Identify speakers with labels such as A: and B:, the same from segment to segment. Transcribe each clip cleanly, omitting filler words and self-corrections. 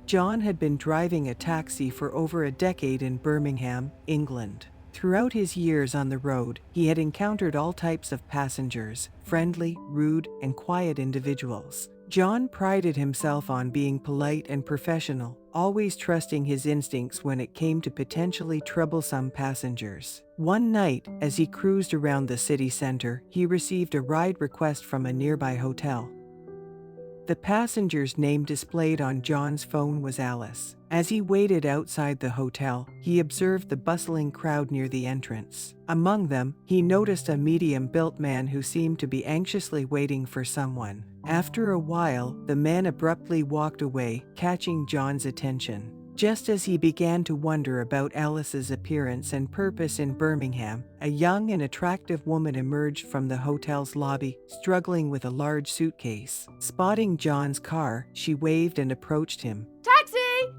A: John had been driving a taxi for over a decade in Birmingham, England. Throughout his years on the road, he had encountered all types of passengers, friendly, rude, and quiet individuals. John prided himself on being polite and professional, always trusting his instincts when it came to potentially troublesome passengers. One night, as he cruised around the city center, he received a ride request from a nearby hotel. The passenger's name displayed on John's phone was Alice. As he waited outside the hotel, he observed the bustling crowd near the entrance. Among them, he noticed a medium-built man who seemed to be anxiously waiting for someone. After a while, the man abruptly walked away, catching John's attention. Just as he began to wonder about Alice's appearance and purpose in Birmingham, a young and attractive woman emerged from the hotel's lobby, struggling with a large suitcase. Spotting John's car, she waved and approached him.
B: Taxi!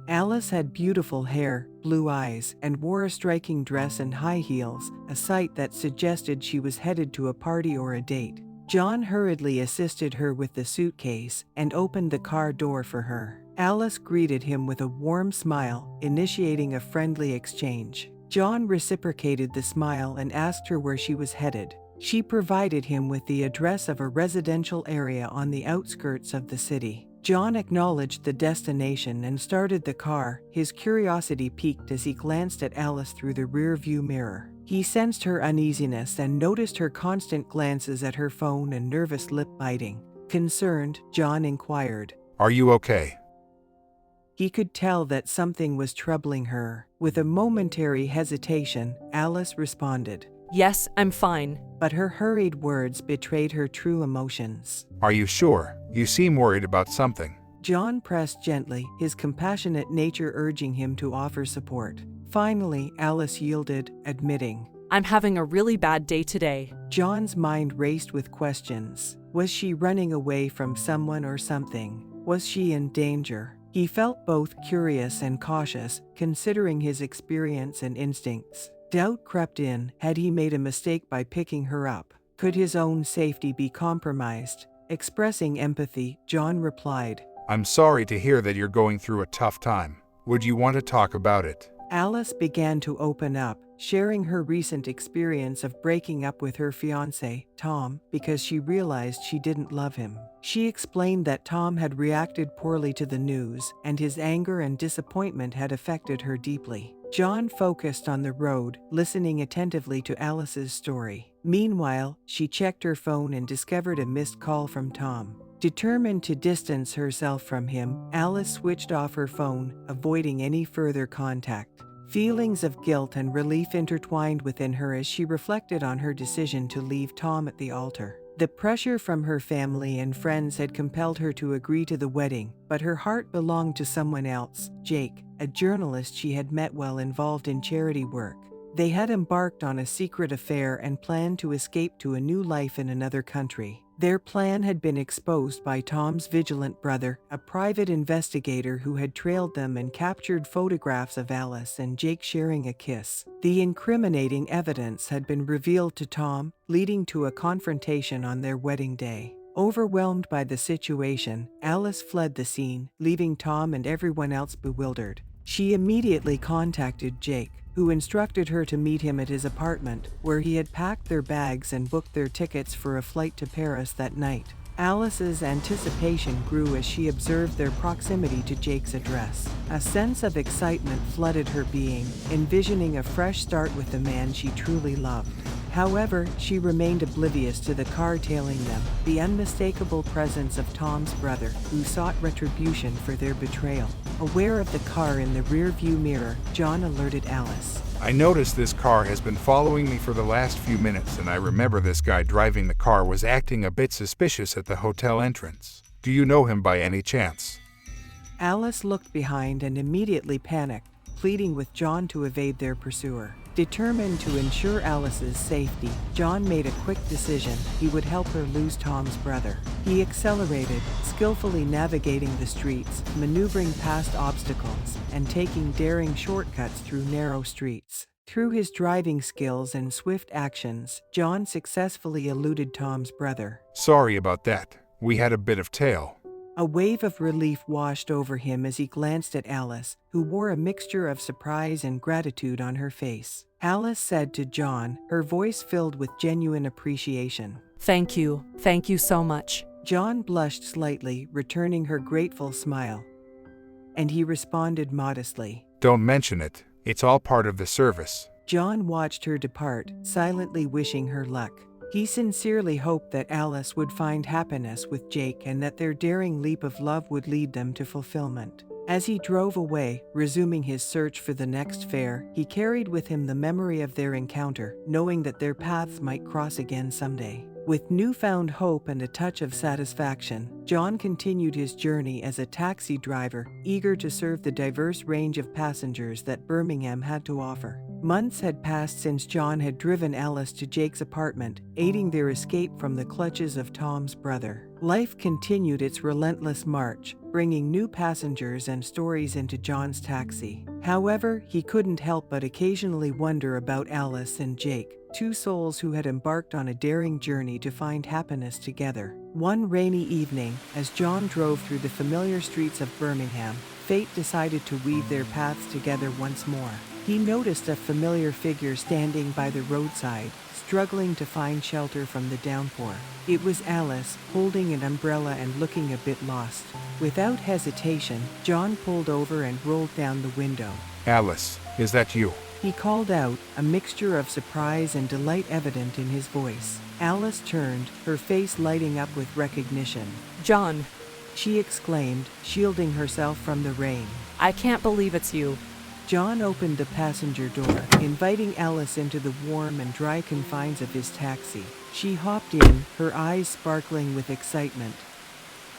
A: Alice had beautiful hair, blue eyes, and wore a striking dress and high heels, a sight that suggested she was headed to a party or a date. John hurriedly assisted her with the suitcase and opened the car door for her. Alice greeted him with a warm smile, initiating a friendly exchange. John reciprocated the smile and asked her where she was headed. She provided him with the address of a residential area on the outskirts of the city. John acknowledged the destination and started the car, his curiosity piqued as he glanced at Alice through the rear-view mirror. He sensed her uneasiness and noticed her constant glances at her phone and nervous lip-biting. Concerned, John inquired,
C: "Are you okay?"
A: He could tell that something was troubling her. With a momentary hesitation, Alice responded,
B: Yes, I'm fine.
A: but her hurried words betrayed her true emotions.
C: "Are you sure? You seem worried about something."
A: John pressed gently, his compassionate nature urging him to offer support. Finally, Alice yielded, admitting,
B: I'm having a really bad day today.
A: John's mind raced with questions. Was she running away from someone or something? Was she in danger? He felt both curious and cautious, considering his experience and instincts. Doubt crept in. Had he made a mistake by picking her up? Could his own safety be compromised? Expressing empathy, John replied,
C: "I'm sorry to hear that you're going through a tough time. Would you want to talk about it?"
A: Alice began to open up, sharing her recent experience of breaking up with her fiancé, Tom, because she realized she didn't love him. She explained that Tom had reacted poorly to the news, and his anger and disappointment had affected her deeply. John focused on the road, listening attentively to Alice's story. Meanwhile, she checked her phone and discovered a missed call from Tom. Determined to distance herself from him, Alice switched off her phone, avoiding any further contact. Feelings of guilt and relief intertwined within her as she reflected on her decision to leave Tom at the altar. The pressure from her family and friends had compelled her to agree to the wedding, but her heart belonged to someone else, Jake, a journalist she had met while involved in charity work. They had embarked on a secret affair and planned to escape to a new life in another country. Their plan had been exposed by Tom's vigilant brother, a private investigator who had trailed them and captured photographs of Alice and Jake sharing a kiss. The incriminating evidence had been revealed to Tom, leading to a confrontation on their wedding day. Overwhelmed by the situation, Alice fled the scene, leaving Tom and everyone else bewildered. She immediately contacted Jake, who instructed her to meet him at his apartment, where he had packed their bags and booked their tickets for a flight to Paris that night. Alice's anticipation grew as she observed their proximity to Jake's address. A sense of excitement flooded her being, envisioning a fresh start with the man she truly loved. However, she remained oblivious to the car tailing them, the unmistakable presence of Tom's brother, who sought retribution for their betrayal. Aware of the car in the rear-view mirror, John alerted Alice.
C: "I noticed this car has been following me for the last few minutes, and I remember this guy driving the car was acting a bit suspicious at the hotel entrance. Do you know him by any chance?"
A: Alice looked behind and immediately panicked, pleading with John to evade their pursuer. Determined to ensure Alice's safety, John made a quick decision. He would help her lose Tom's brother. He accelerated, skillfully navigating the streets, maneuvering past obstacles, and taking daring shortcuts through narrow streets. Through his driving skills and swift actions, John successfully eluded Tom's brother.
C: "Sorry about that. We had a bit of tail."
A: A wave of relief washed over him as he glanced at Alice, who wore a mixture of surprise and gratitude on her face. Alice said to John, her voice filled with genuine appreciation.
B: Thank you so much.
A: John blushed slightly, returning her grateful smile. And he responded modestly.
C: Don't mention it. It's all part of the service.
A: John watched her depart, silently wishing her luck. He sincerely hoped that Alice would find happiness with Jake and that their daring leap of love would lead them to fulfillment. As he drove away, resuming his search for the next fair, he carried with him the memory of their encounter, knowing that their paths might cross again someday. With newfound hope and a touch of satisfaction, John continued his journey as a taxi driver, eager to serve the diverse range of passengers that Birmingham had to offer. Months had passed since John had driven Alice to Jake's apartment, aiding their escape from the clutches of Tom's brother. Life continued its relentless march, bringing new passengers and stories into John's taxi. However, he couldn't help but occasionally wonder about Alice and Jake, two souls who had embarked on a daring journey to find happiness together. One rainy evening, as John drove through the familiar streets of Birmingham, fate decided to weave their paths together once more. He noticed a familiar figure standing by the roadside, struggling to find shelter from the downpour. It was Alice, holding an umbrella and looking a bit lost. Without hesitation, John pulled over and rolled down the window.
C: Alice, is that you?
A: He called out, a mixture of surprise and delight evident in his voice. Alice turned, her face lighting up with recognition.
B: John,
A: She exclaimed, shielding herself from the rain.
B: I can't believe it's you.
A: John opened the passenger door, inviting Alice into the warm and dry confines of his taxi. She hopped in, her eyes sparkling with excitement.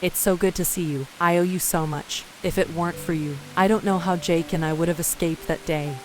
B: It's so good to see you. I owe you so much. If it weren't for you, I don't know how Jake and I would have escaped that day.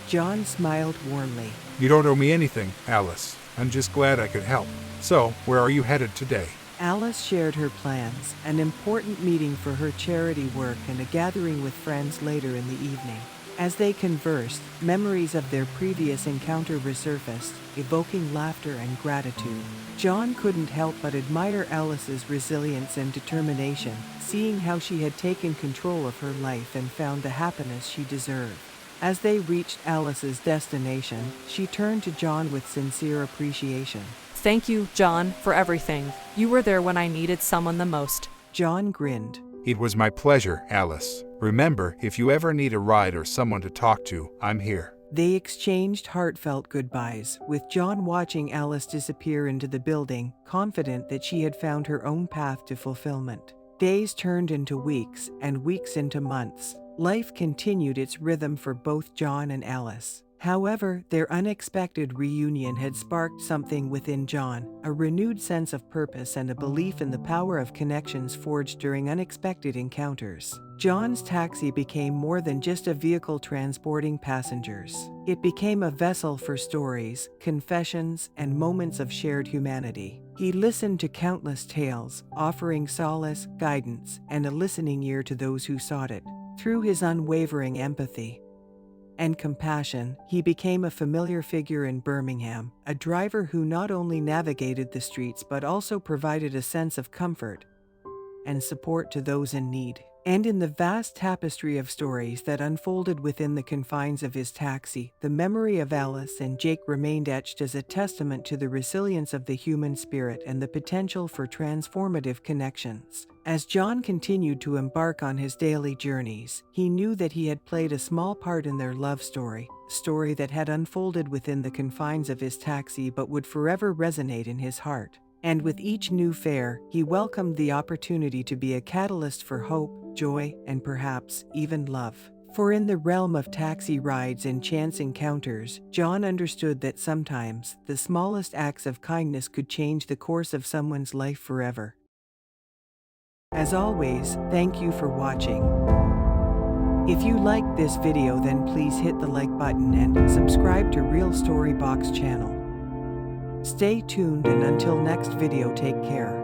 A: John smiled warmly.
C: You don't owe me anything, Alice. I'm just glad I could help. So, where are you headed today?
A: Alice shared her plans, an important meeting for her charity work and a gathering with friends later in the evening. As they conversed, memories of their previous encounter resurfaced, evoking laughter and gratitude. John couldn't help but admire Alice's resilience and determination, seeing how she had taken control of her life and found the happiness she deserved. As they reached Alice's destination, she turned to John with sincere appreciation.
B: Thank you, John, for everything. You were there when I needed someone the most.
A: John grinned.
C: It was my pleasure, Alice. Remember, if you ever need a ride or someone to talk to, I'm here.
A: They exchanged heartfelt goodbyes, with John watching Alice disappear into the building, confident that she had found her own path to fulfillment. Days turned into weeks, and weeks into months. Life continued its rhythm for both John and Alice. However, their unexpected reunion had sparked something within John, a renewed sense of purpose and a belief in the power of connections forged during unexpected encounters. John's taxi became more than just a vehicle transporting passengers. It became a vessel for stories, confessions, and moments of shared humanity. He listened to countless tales, offering solace, guidance, and a listening ear to those who sought it. Through his unwavering empathy and compassion, he became a familiar figure in Birmingham, a driver who not only navigated the streets but also provided a sense of comfort and support to those in need. And in the vast tapestry of stories that unfolded within the confines of his taxi, the memory of Alice and Jake remained etched as a testament to the resilience of the human spirit and the potential for transformative connections. As John continued to embark on his daily journeys, he knew that he had played a small part in their love story, a story that had unfolded within the confines of his taxi but would forever resonate in his heart. And with each new fare, he welcomed the opportunity to be a catalyst for hope, joy, and perhaps even love. For in the realm of taxi rides and chance encounters, John understood that sometimes the smallest acts of kindness could change the course of someone's life forever. As always, thank you for watching. If you liked this video, then please hit the like button and subscribe to Real Story Box channel. Stay tuned, and until next video, take care.